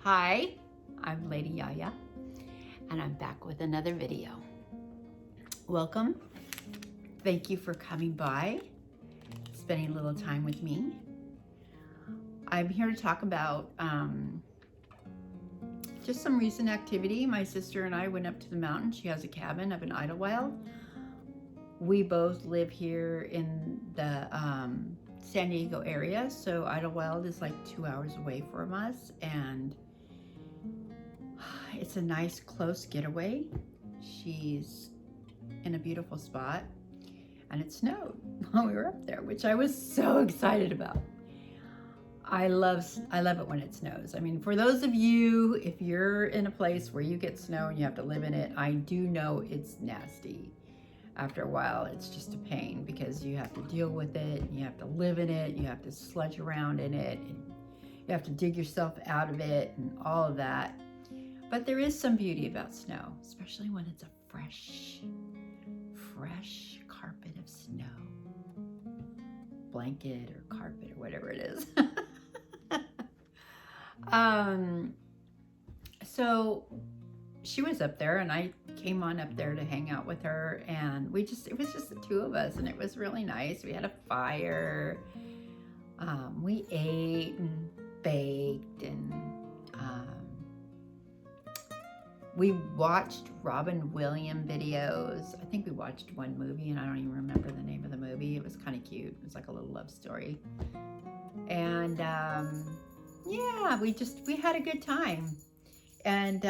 Hi, I'm Lady Yaya, and I'm back with another video. Welcome. Thank you for coming by, spending a little time with me. I'm here to talk about just some recent activity. My sister and I went up to the mountain. She has a cabin up in Idlewild. We both live here in the San Diego area, so Idlewild is like 2 hours away from us, and it's a nice close getaway. She's in a beautiful spot, and it snowed while we were up there, which I was so excited about. I love it when it snows. I mean, for those of you, if you're in a place where you get snow and you have to live in it, I do know it's nasty. After a while, it's just a pain because you have to deal with it, and you have to live in it, you have to sludge around in it, and you have to dig yourself out of it and all of that. But there is some beauty about snow, especially when it's a fresh carpet of snow. Blanket or carpet or whatever it is. So she was up there, and I came on up there to hang out with her, and it was just the two of us, and it was really nice. We had a fire. We ate and baked, and we watched Robin Williams videos. I think we watched one movie, and I don't even remember the name of the movie. It was kind of cute. It was like a little love story. And yeah, we had a good time. And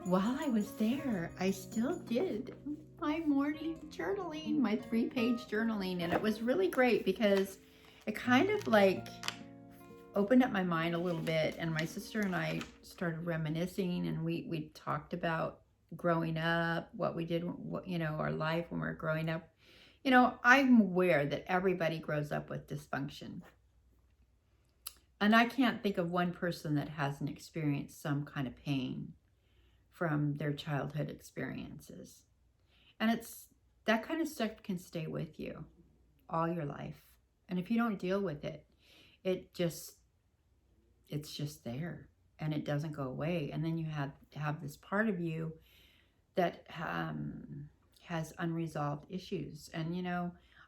while I was there, I still did my morning journaling, my 3-page journaling. And it was really great because it kind of like opened up my mind a little bit, and my sister and I started reminiscing, and we talked about growing up, what we did, our life when we were growing up. I'm aware that everybody grows up with dysfunction, and I can't think of one person that hasn't experienced some kind of pain from their childhood experiences. And that kind of stuff can stay with you all your life, and if you don't deal with it, it's just there, and it doesn't go away. And then you have this part of you that has unresolved issues. And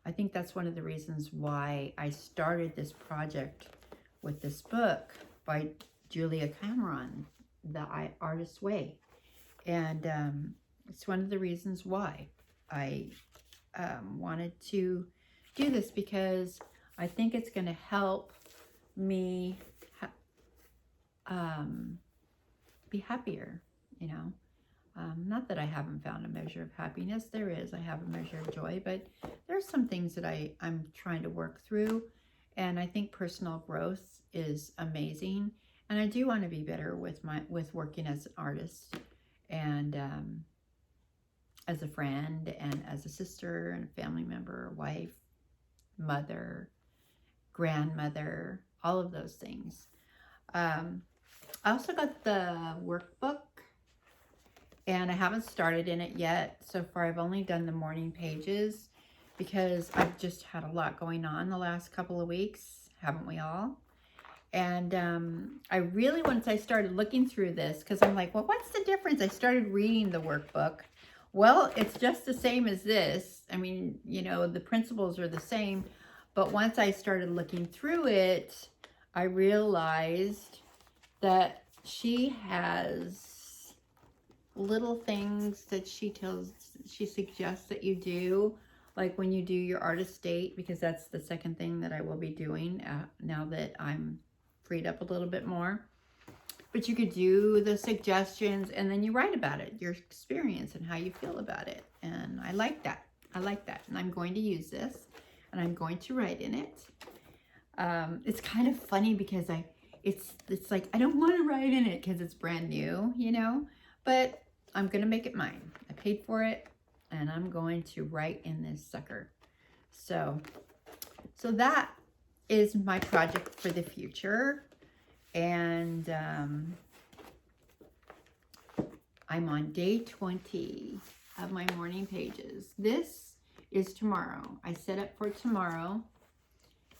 I think that's one of the reasons why I started this project with this book by Julia Cameron, The Artist's Way. And it's one of the reasons why I wanted to do this, because I think it's going to help me be happier. Not that I haven't found a measure of happiness. There is. I have a measure of joy, but there's some things that I'm trying to work through, and I think personal growth is amazing. And I do want to be better with working as an artist, and as a friend, and as a sister, and a family member, wife, mother, grandmother, all of those things. I also got the workbook, and I haven't started in it yet. So far, I've only done the morning pages because I've just had a lot going on the last couple of weeks, haven't we all? And I really, once I started looking through this, because I'm like, well, what's the difference? I started reading the workbook. Well, it's just the same as this. I mean, the principles are the same. But once I started looking through it, I realized that she has little things that she suggests that you do, like when you do your artist date, because that's the second thing that I will be doing now that I'm freed up a little bit more. But you could do the suggestions, and then you write about it, your experience and how you feel about it. And I like that. I like that. And I'm going to use this and I'm going to write in it. It's kind of funny because it's like, I don't want to write in it because it's brand new, you know, but I'm going to make it mine. I paid for it and I'm going to write in this sucker. So that is my project for the future. And I'm on day 20 of my morning pages. This is tomorrow. I set up for tomorrow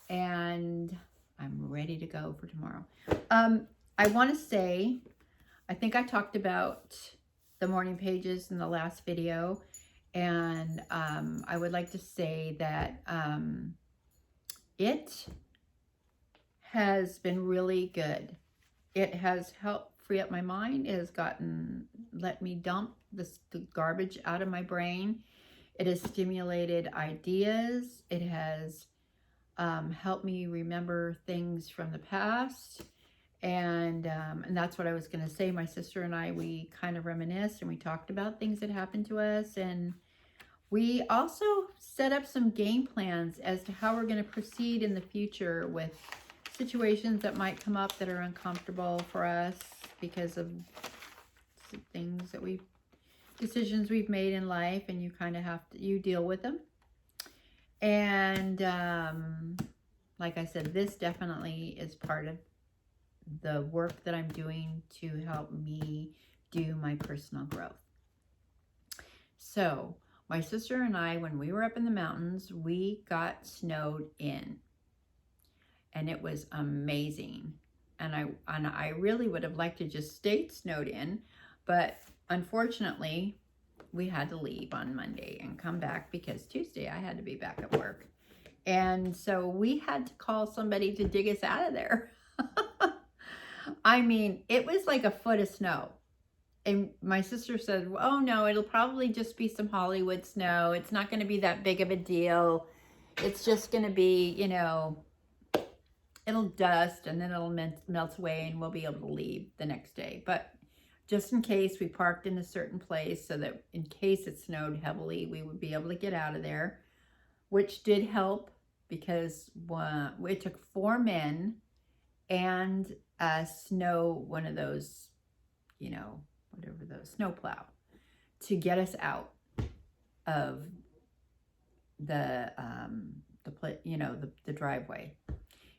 and I'm ready to go for tomorrow. I want to say, I think I talked about the morning pages in the last video, and I would like to say that it has been really good. It has helped free up my mind. It has let me dump the garbage out of my brain. It has stimulated ideas. It has helped me remember things from the past. And that's what I was going to say. My sister and I, we kind of reminisced and we talked about things that happened to us. And we also set up some game plans as to how we're going to proceed in the future with situations that might come up that are uncomfortable for us because of things that decisions we've made in life, and you kind of you deal with them. And like I said, this definitely is part of the work that I'm doing to help me do my personal growth. So my sister and I, when we were up in the mountains, we got snowed in. And it was amazing. And I really would have liked to just stay snowed in, but unfortunately, we had to leave on Monday and come back because Tuesday I had to be back at work. And so we had to call somebody to dig us out of there. I mean, it was like a foot of snow. And my sister said, oh no, it'll probably just be some Hollywood snow. It's not going to be that big of a deal. It's just going to be, you know, it'll dust and then it'll melt away and we'll be able to leave the next day. But just in case, we parked in a certain place so that in case it snowed heavily, we would be able to get out of there, which did help because it took 4 men and one of those, you know, whatever those, snowplow, to get us out of the driveway.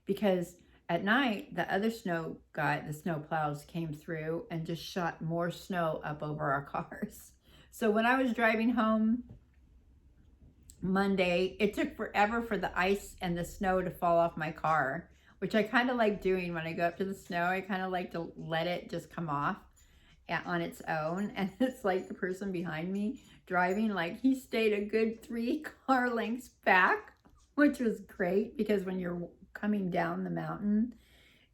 Because at night, the other snow plows came through and just shot more snow up over our cars. So when I was driving home Monday, it took forever for the ice and the snow to fall off my car, which I kind of like doing when I go up to the snow. I kind of like to let it just come off on its own. And it's like the person behind me driving, like he stayed a good 3 car lengths back, which was great because when you're coming down the mountain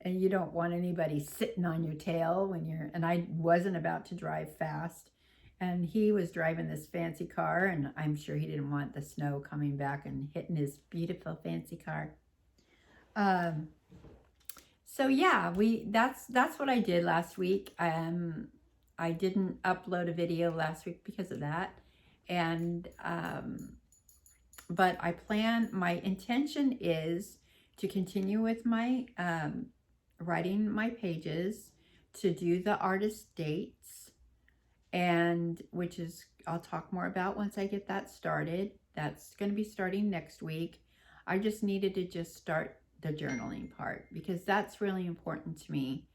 and you don't want anybody sitting on your tail and I wasn't about to drive fast, and he was driving this fancy car, and I'm sure he didn't want the snow coming back and hitting his beautiful fancy car. So yeah, that's what I did last week. I didn't upload a video last week because of that, and but my intention is to continue with my writing my pages, to do the artist dates, and which is I'll talk more about once I get that started. That's going to be starting next week. I just needed to just start the journaling part because that's really important to me,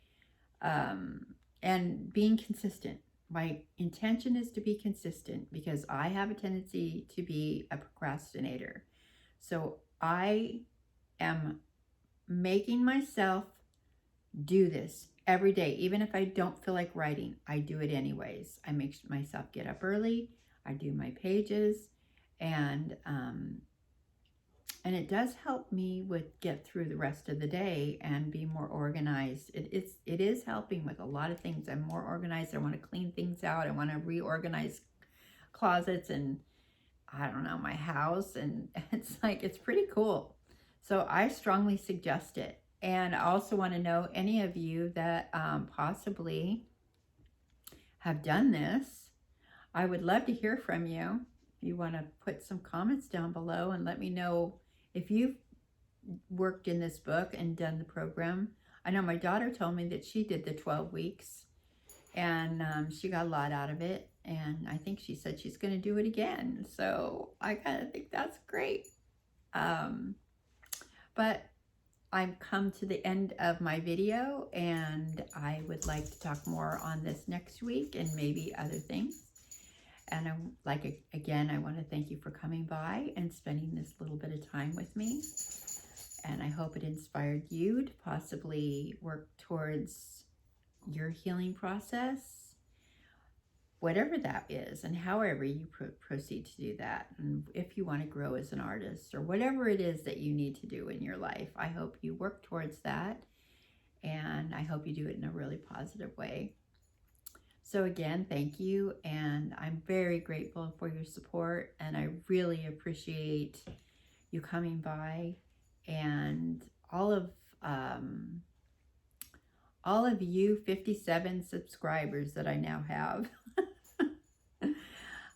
and being consistent. My intention is to be consistent because I have a tendency to be a procrastinator. So I am making myself do this every day. Even if I don't feel like writing, I do it anyways. I make myself get up early. I do my pages, and it does help me get through the rest of the day and be more organized. It is helping with a lot of things. I'm more organized. I want to clean things out. I want to reorganize closets and I don't know, my house, and it's pretty cool. So I strongly suggest it. And I also want to know any of you that possibly have done this. I would love to hear from you. If you want to put some comments down below and let me know if you've worked in this book and done the program. I know my daughter told me that she did the 12 weeks and she got a lot out of it. And I think she said she's going to do it again. So I kind of think that's great. But I've come to the end of my video, and I would like to talk more on this next week and maybe other things. And again, I want to thank you for coming by and spending this little bit of time with me. And I hope it inspired you to possibly work towards your healing process, whatever that is, and however you proceed to do that. And if you want to grow as an artist or whatever it is that you need to do in your life, I hope you work towards that. And I hope you do it in a really positive way. So again, thank you. And I'm very grateful for your support. And I really appreciate you coming by, and all of you 57 subscribers that I now have.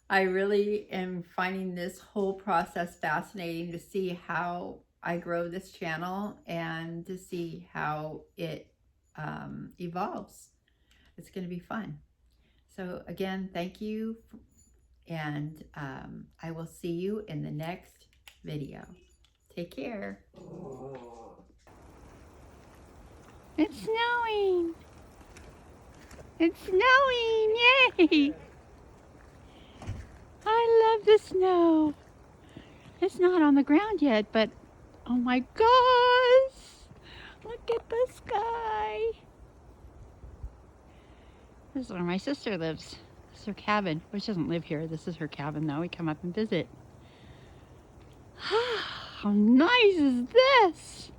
I really am finding this whole process fascinating, to see how I grow this channel and to see how it evolves. It's going to be fun. So again, thank you, and I will see you in the next video. Take care. It's snowing. It's snowing. Yay! I love the snow. It's not on the ground yet, but oh my gosh! Look at the sky. This is where my sister lives. This is her cabin. Well, she doesn't live here. This is her cabin, though. We come up and visit. How nice is this?